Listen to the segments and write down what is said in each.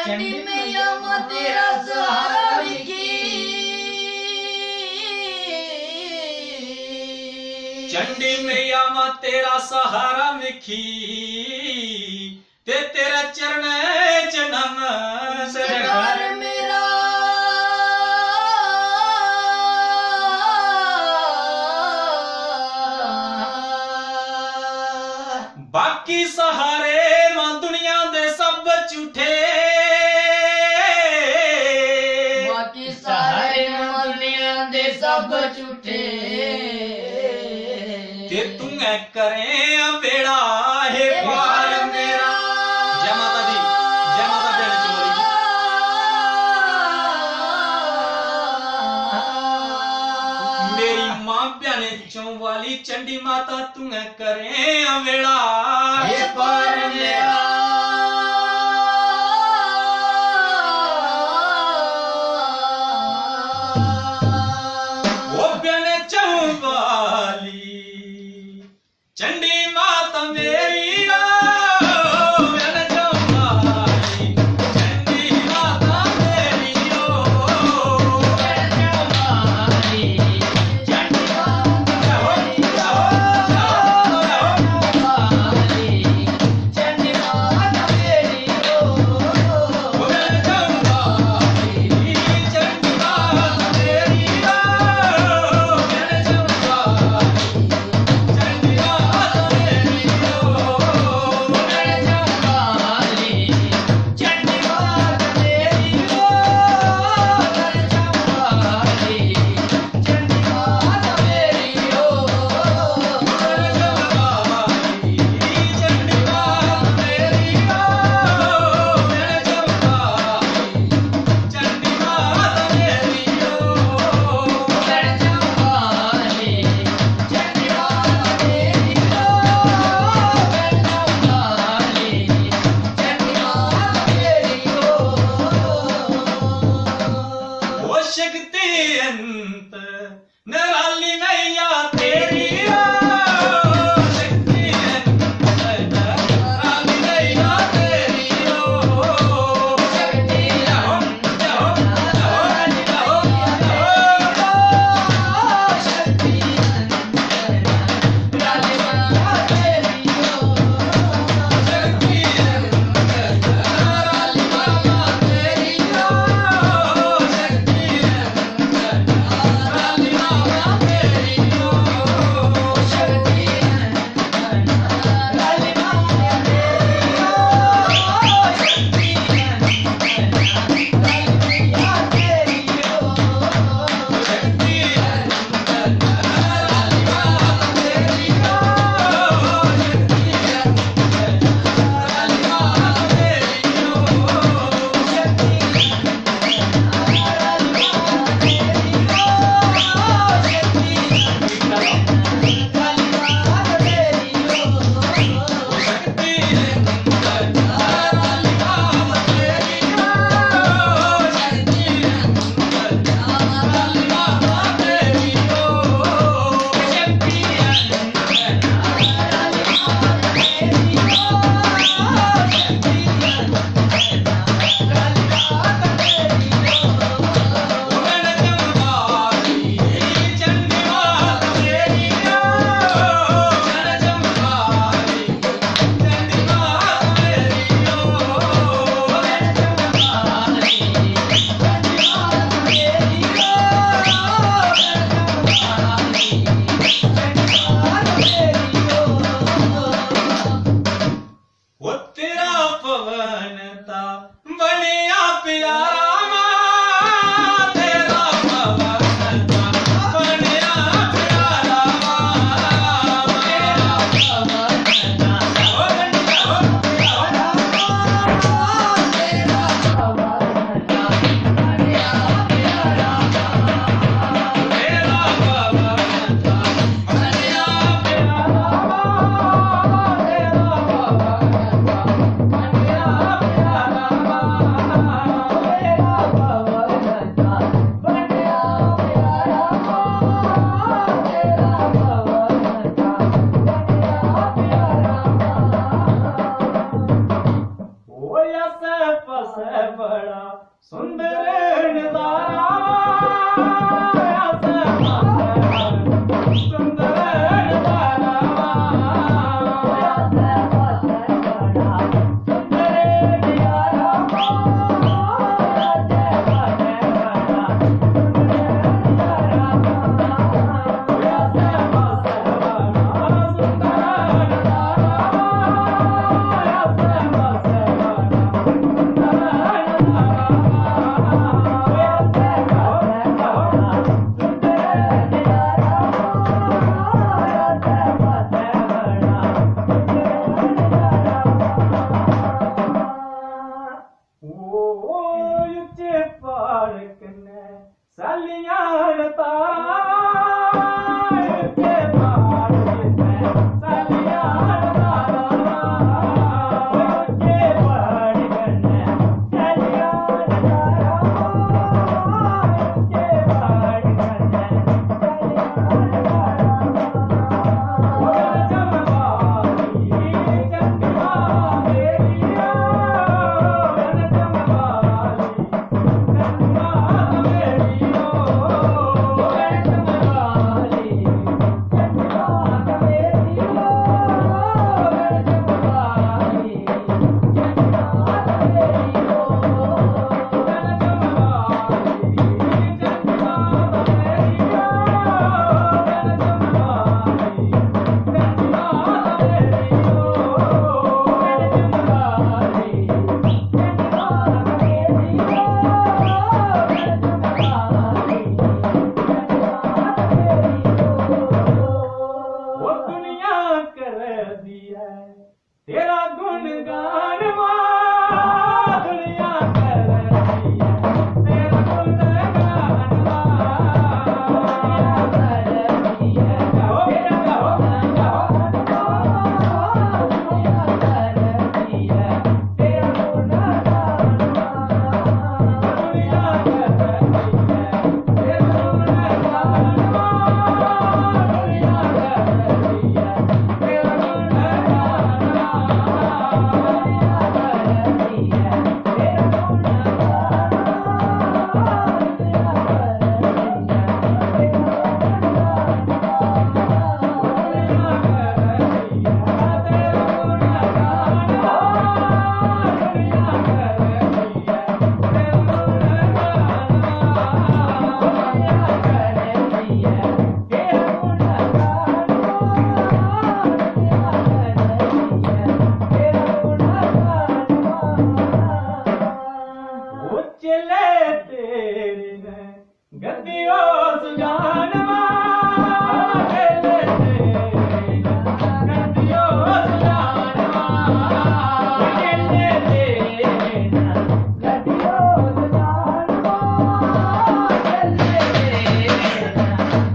चंडी मैया मां तेरा सहारा विखी, चंडी मैया मां तेरा सहारा विखी, ते तेरे चरण च सरकार मेरा बाकी सहारे मां दुनिया दे सब झूठे, बाकी सारे दुनिया दे सब झूठे, ते तू करे बेड़ा है पार मेरा। जय माता दी, जय माता भैन चोरी जी। मेरी मां भैन चों वाली चंडी माता तू करे बेड़ा हे पार मेरा। चंडी माता मेरी ओ मैंने चौवाली, चंडी माता मेरी ओ मैंने चौवाली, चंडी माता मेरी ओ चंडी माता पस बड़ा सुंदर नजारा सुंदर नजारा तेरा गुणगान दुनिया कर दिया तेरा गुणगान कर दिया तेरा दुनिया कर दिया तेरा गुणगान दुनिया कर दिया तेरा गुणगान दुनिया कर दिया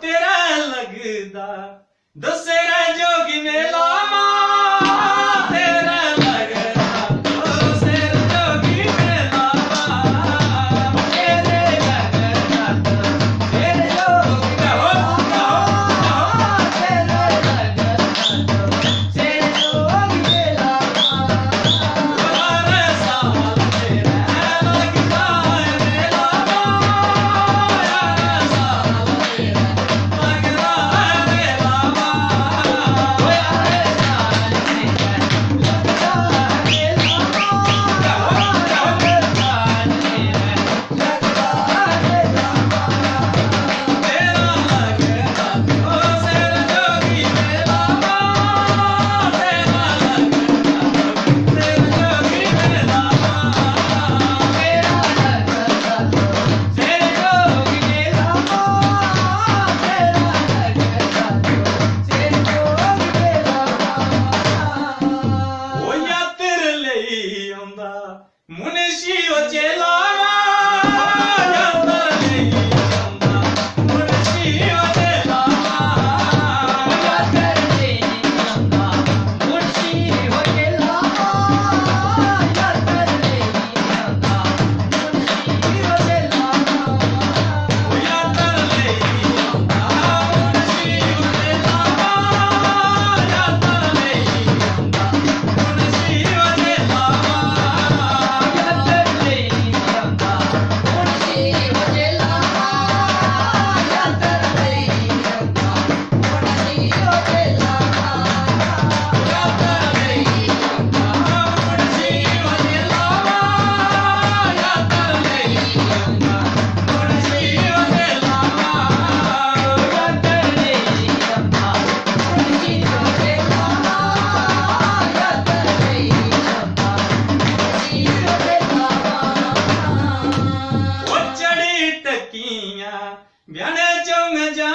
तेरा दसेरा जोगी मेला तेरा लगदा दसेरा जोगी मेला तेरे लगदा तेरे जोगी तेरे लगदा तेरे जोगी मेला हर साल तेरा लगदा मेला हर साल तेरा लगदा ਵਿਆਹਣੇ ਚੋਂ ਮੈਂ ਜਾ